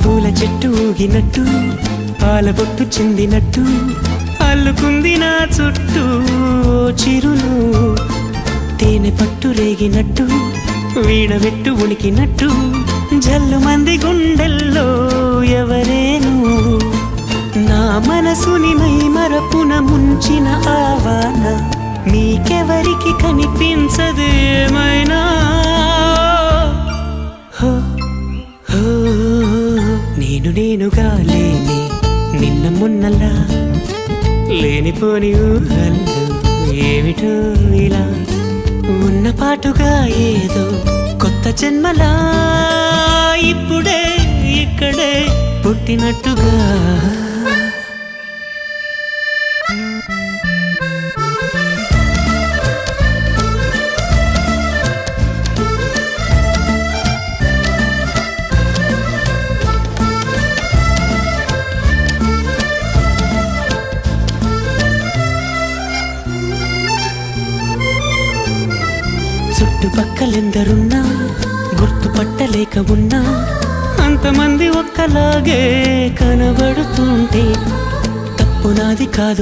పూల చెట్టు ఊగినట్టు పాల బొట్టు చిందినట్టు అల్లుకుంది నా చుట్టూ చిరును తేనె పట్టు రేగినట్టు వీణ వెట్టు ఉనికినట్టు జల్లు మంది గుండెల్లో ఎవరేను నా మనసుని మై మరపున ముంచిన ఆవాన నీకెవరికి కనిపించదు ఏమైనా నేనుగా లేని నిన్న మొన్నలా లేనిపోని ఊహల్లో ఏమిటో ఇలా ఉన్న పాటుగా ఏదో కొత్త జన్మలా ఇప్పుడే ఇక్కడే పుట్టినట్టుగా చుట్టుపక్కలెందరున్నా గుర్తుపట్టలేక ఉన్నా అంతమంది ఒక్కలాగే కనబడుతుంటే తప్పు నాది కాదు.